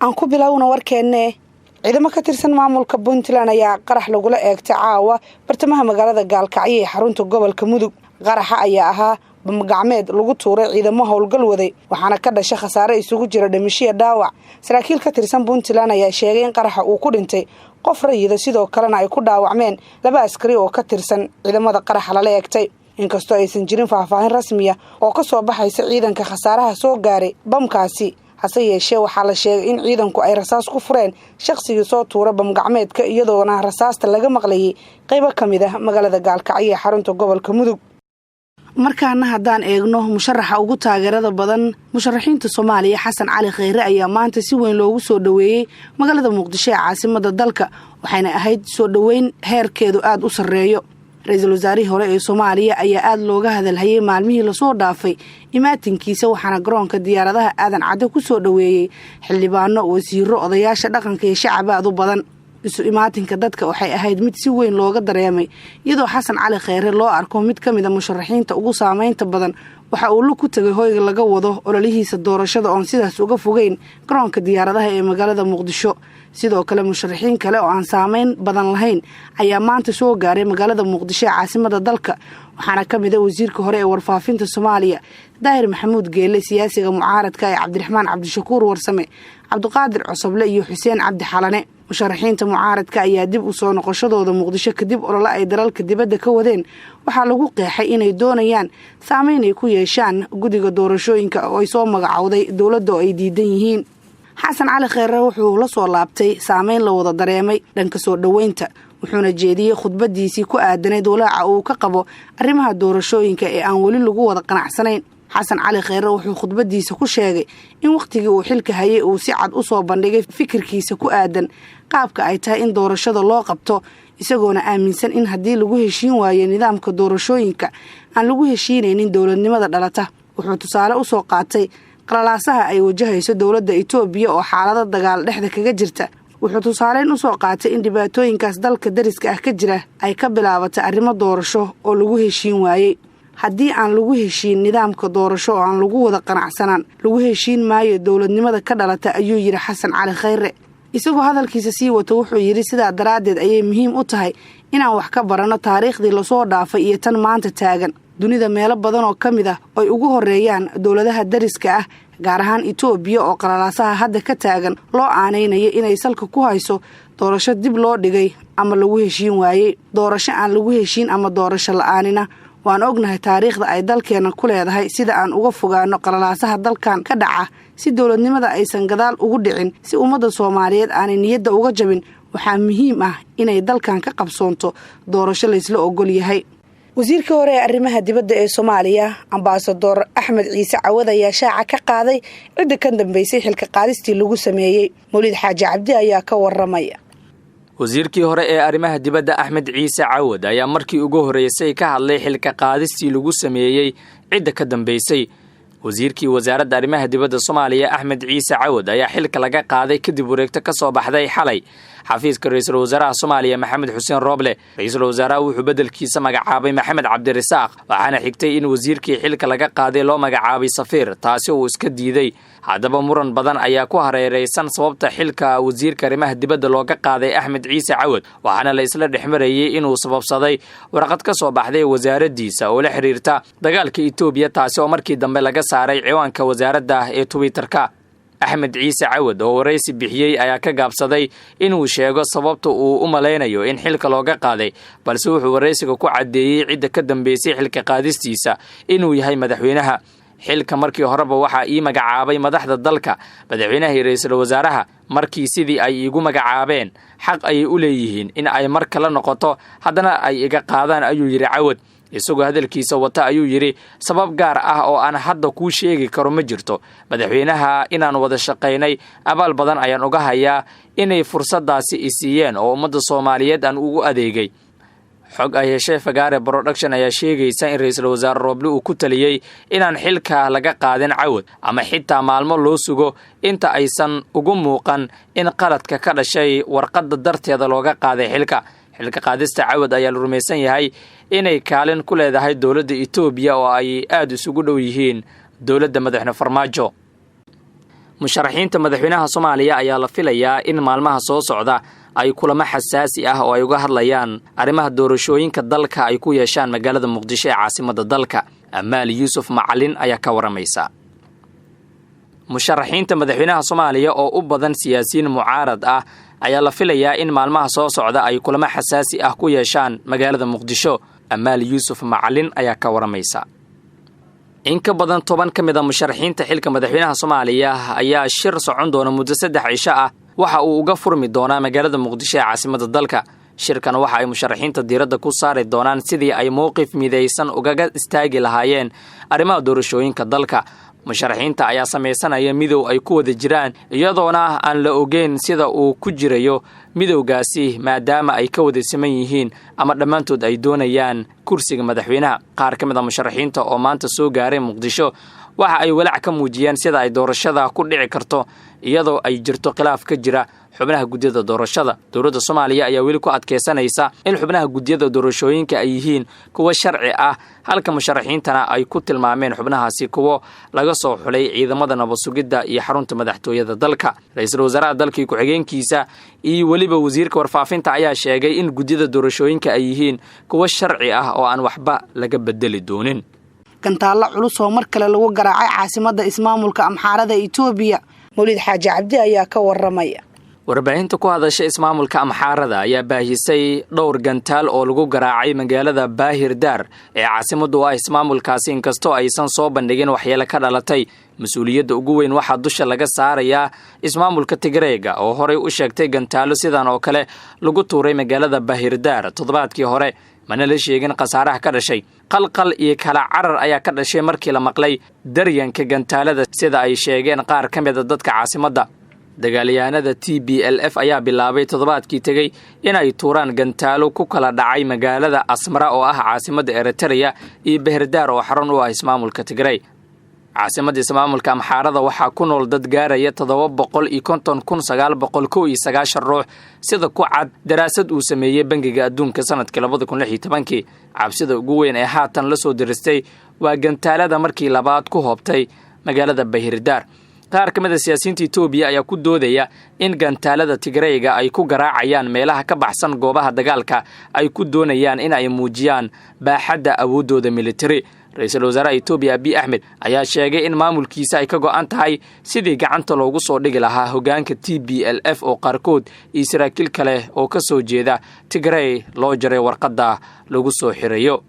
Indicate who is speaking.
Speaker 1: aan ku bilowna warkeenne ciidamo ka tirsan maamulka Puntland ayaa qarax lagula eegtay caawa bartamaha magaalada Gaalkacyo ee xarunta gobolka Mudug. Qaraxa ayaa ahaa bamgacmeed lagu tuuray ciidamo howlgal waday waxaana ka dhashay khasaare isugu jira dhimasho dhaawac. Saraakiil ka tirsan Puntland ayaa sheegay in qaraxa uu ku dhintay qof rayida sidoo kalena ay ku dhaawacmeen 2 askari oo ka tirsan ciidamada qaraxa la eegtay. inkastoo aysan jirin faahfaahin rasmi ah oo ka soo baxaysa ciidanka khasaaraha soo gaaray bamkaasi, hase yeeshee waxaa la sheegay in ciidanku ay rasaas ku fureen shakhsigii soo tuuray bamgacmeedka iyadoona rasaasta laga maqlayay qaybo ka mid ah magaalada Gaalkacyo ee xarunta gobolka Mudug. markaana haddaan eegno musharaxa ugu taageerada badan musharaxiinta Soomaaliya Xasan Cali Kheyre ayaa maanta si weyn loogu soo dhaweeyay magaalada Muqdisho ee caasimadda dalka, waxayna ahayd soo dhaweyn heerkeedu aad u sareeyo. Ra'iisul Wasaarihii hore ee Soomaaliya ayaa aad looga hadalhayay maalmihii la soo dhaafay imaatinkiisa, waxaana garoonka diyaaradaha aadan cadde ku soo dhaweeyay xildhibaano, wasiiro, odayaasha dhaqanka iyo shacab aad u badan. isu imaatinka dadka waxay ahayd mid si weyn looga dareemay iyadoo Xasan Cali Kheyre loo arko mid ka mid ah musharaxiinta ugu saameynta badan. waxa uu la ku tagay hoyga laga wado ololihiisa doorashada oo sidaas uga fogeyn garoonka diyaaradaha ee magaalada Muqdisho. sidoo kale musharaxiin kale oo aan saameyn badan lahayn ayaa maanta soo gaaray magaalada Muqdisho ee caasimadda dalka, waxaana ka mid ah wasiirka hore ee warfaafinta Soomaaliya Daahir Maxamuud Geelle, siyaasiga mucaaradka ee Cabdiraxmaan Cabdishakuur Warsame, Cabdiqaadir Cosoble iyo Xuseen Cabdi Xalane. musharaxiinta mucaaradka ayaa dib u soo noqoshadooda Muqdisho kadib olole ay dalalka dibadda ka wadeen waxaa lagu qeexay inay doonayaan saameyn ay ku yeeshaan guddiga doorashooyinka oo ay soo magacowday dowladda oo ay diidan yihiin. Xasan Cali Kheyre wuxuu la soo laabtay saameyn la wada dareemay dhanka soo dhaweynta, wuxuuna jeediyay khudbadiisii ku aadanay walaaca uu ka qabo arrimaha doorashooyinka ee aan weli lagu wada qanacsanayn. Xasan Cali Kheyre wuxuu khudbadiisa ku sheegay in waqtigii uu xilka hayay uu si cad u soo bandhigay fikirkiisa ku aadan qaabka ay tahay in doorashada loo qabto, isagoona aaminsan in haddii lagu heshiin waayo nidaamka doorashooyinka aan lagu heshiinaynin dowladnimada dhalata. wuxuu tusaale u soo qaatay qalalaasaha ay wajahayso dowladda Itoobiya oo xaalado dagaal dhexda kaga jirta. wuxuu tusaaleyn u soo qaatay in dhibaatooyinkaas dalka dariska ah ka jira ay ka bilaabatay arrimo doorasho oo lagu heshiin waayey. haddii aan lagu heshiin nidaamka doorasho oo aan lagu wada qanacsanaan lagu heshiin maayo dowladnimada ka dhalata, ayuu yiri Xasan Cali Kheyre. isagoo hadalkiisa sii wato wuxuu yiri sidaa daraadeed ayay muhiim u tahay inaan wax ka barano taariikhdii la soo dhaafay iyo tan maanta taagan. dunida meelo badan oo ka mid ah ay ugu horeeyaan dowladaha dariska ah, gaar ahaan Itoobiya oo qalalaasaha hadda ka taagan loo aaneynayo inay salka ku hayso doorasho dib loo dhigay ama lagu heshiin waayey. doorasho aan lagu heshiin ama doorasho la'aanina waan ognahay taariikhda ay dalkeena ku leedahay sida aan uga fogaano qalalaasaha dalkan ka dhaca si dowladnimada aysan gadaal ugu dhicin, si ummadda Soomaaliyeed aanay niyadda uga jabin. waxaa muhiim ah inay dalkan ka qabsoonto doorasho la isla ogol yahay. wasiirka hore ee arrimaha dibadda ee Soomaaliya Ambassador Axmed Ciise Cawad ayaa shaaca ka qaaday cidda ka dambeysay xilka qaadistii lagu sameeyay. Mawlid Xaaji Cabdi ayaa ka waramaya.
Speaker 2: wasiirkii hore ee arrimaha dibadda Axmed Ciise Cawad ayaa markii ugu horeysay ka hadlay xilka qaadistii lagu sameeyay cidda ka dambeysay. wasiirkii wasaaradda arrimaha dibadda Soomaaliya Axmed Ciise Cawad ayaa xilka laga qaaday kadib wareegto ka soo baxday xalay xafiiska ra'iisul wasaaraha Soomaaliya Maxamed Xuseen Roble. ra'iisul wasaaraha wuxuu bedelkiisa magacaabay Maxamed Cabdirasaaq, waxaana xigtay in wasiirkii xilka laga qaaday loo magacaabay safiir, taasi uu iska diiday. haddaba muran badan ayaa ku hareereysan sababta xilka wasiirka arrimaha dibadda looga qaaday Axmed Ciise Cawad, waxaana la isla dhexmarayay inuu sababsaday warqad ka soo baxday wasaaraddiisa oo la xiriirta dagaalka Itoobiya, taasi oo markii dambe laga saaray ciwaanka wasaaradda ee Twitter-ka. Axmed Ciise Cawad oo wareysi bixiyay ayaa ka gaabsaday inuu sheego sababta uu u maleynayo in xilka looga qaaday, balse wuxuu wareysiga ku cadeeyay cidda ka dambeysay xilka qaadistiisa inuu yahay madaxweynaha. xilka markii horeba waxaa ii magacaabay madaxda dalka, madaxweynaha iyo ra'iisul wasaaraha. markii sidii ay iigu magacaabeen xaq ayay u leeyihiin in ay mar kale noqoto, haddana ay iga qaadaan, ayuu yiri Cawad. isagoo hadalkiisa wata ayuu yiri sabab gaar ah oo aan hadda kuu sheegi karo ma jirto. madaxweynaha inaan wada shaqaynay abaal badan ayaan uga hayaa inay fursadaasi i siiyeen oo ummadda Soomaaliyeed aan ugu adeegay. xog ay heshay Fagaare Production ayaa sheegaysa in ra'iisul wasaare Roble uu ku taliyay inaan xilka laga qaadin Cawad ama xitaa maalmo loo sugo inta aysan ugu muuqan in qaladka ka dhashay warqadda darteeda looga qaaday xilka. xilka qaadista Cawad ayaa la rumaysan yahay inay kaalin ku leedahay dowladda Itoobiya oo ay aad isugu dhow yihiin dowladda madaxweyne Farmaajo. musharaxiinta madaxweynaha Soomaaliya ayaa la filayaa in maalmaha soo socda ay kulamo xasaasi ah oo ay uga hadlayaan arrimaha doorashooyinka dalka ay ku yeeshaan magaalada Muqdisho ee caasimadda dalka. Amaal Yuusuf Macalin ayaa ka waramaysa. musharaxiinta madaxweynaha Soomaaliya oo u badan siyaasiyiin mucaarad ah ayaa la filayaa in maalmaha soo socda ay kulamo xasaasi ah ku yeeshaan magaalada Muqdisho. Amaal Yuusuf Macalin ayaa ka waramaysa. in ka badan 10 ka mid ah musharaxiinta xilka madaxweynaha Soomaaliya ayaa shir socon doona muddo 3 cisho ah waxa uu uga furmi doonaa magaalada Muqdisho ee caasimadda dalka. shirkan waxa ay musharaxiinta diiradda ku saari doonaan sidii ay mowqif midaysan ugaga istaagi lahaayeen arrimaha doorashooyinka dalka. musharaxiinta ayaa sameysanaya midow ay ku wada jiraan iyadoona aan la ogeyn sida uu ku jirayo midowgaasi maadaama ay ka wada siman yihiin ama dhammaantood ay doonayaan kursiga madaxweynaha. qaar ka mid ah musharaxiinta oo maanta soo gaaray Muqdisho waxa ay walaac ka muujiyeen sida ay doorashada ku dhici karto iyadoo ay jirto khilaaf ka jira xubnaha guddiyada doorashada. dowladda Soomaaliya ayaa weli ku adkeysanaysa in xubnaha guddiyada doorashooyinka ay yihiin kuwa sharci ah halka musharaxiintana ay ku tilmaameen xubnahaasi kuwa laga soo xulay ciidamada nabad sugidda iyo xarunta madaxtooyada dalka. ra'iisul wasaaraha dalka ku xigeenkiisa iyo waliba wasiirka warfaafinta ayaa sheegay in guddiyada doorashooyinka ay yihiin kuwa sharci ah oo aan waxba laga bedeli doonin.
Speaker 1: gantaalo culus oo mar kale lagu garaacay caasimadda ismaamulka Amxaarada Itoobiya. Mawlid Xaaji Cabdi ayaa ka waramaya.
Speaker 2: warbaahinta ku hadashay ismaamulka Amxaarada ayaa baahisay dhowr gantaal oo lagu garaacay magaalada Baahir Daar ee caasimadda waa ismaamulkaasi inkastoo aysan soo bandhigin waxyeelo ka dhalatay. mas'uuliyadda ugu weyn waxaa dusha laga saarayaa ismaamulka Tigreega oo horey u sheegtay gantaalo sidan oo kale lagu tuuray magaalada Baahir Daar toddobaadkii hore mana la sheegin khasaaraha ka dhashay. qalqal iyo kala carar ayaa ka dhashay markii la maqlay daryanka gantaalada sida ay sheegeen qaar ka mid ah dadka caasimadda. dagaalyahanada TPLF ayaa bilaabay toddobaadkii tagay in ay tuuraan gantaalo ku kala dhacay magaalada Asmara oo ah caasimadda Eritrea iyo Baahir Daar oo xarun u ah ismaamulka Tigray. caasimadda ismaamulka Amxaarada waxaa ku nool dad gaaraya 750,991 ruux sida ku cad daraasad uu sameeyay Bangiga Adduunka sanadkii 2016. cabsida ugu weyn ee haatan la soo diristay waa gantaalada markii labaad ku hoobtay magaalada Baahir Daar. qaar ka mid ah siyaasiyiinta Itoobiya ayaa ku doodaya in gantaalada Tigrayga ay ku garaacayaan meelaha ka baxsan goobaha dagaalka ay ku doonayaan in ay muujiyaan baaxadda awoodooda military. ra'iisul wasaaraha Itoobiya Abiy Ahmed ayaa sheegay in maamulkiisa ay ka go'an tahay sidii gacanta loogu soo dhigi lahaa hoggaanka TPLF oo qaarkood iyo saraakiil kale oo ka soo jeeda Tigray loo jaray warqadda lagu soo xirayo.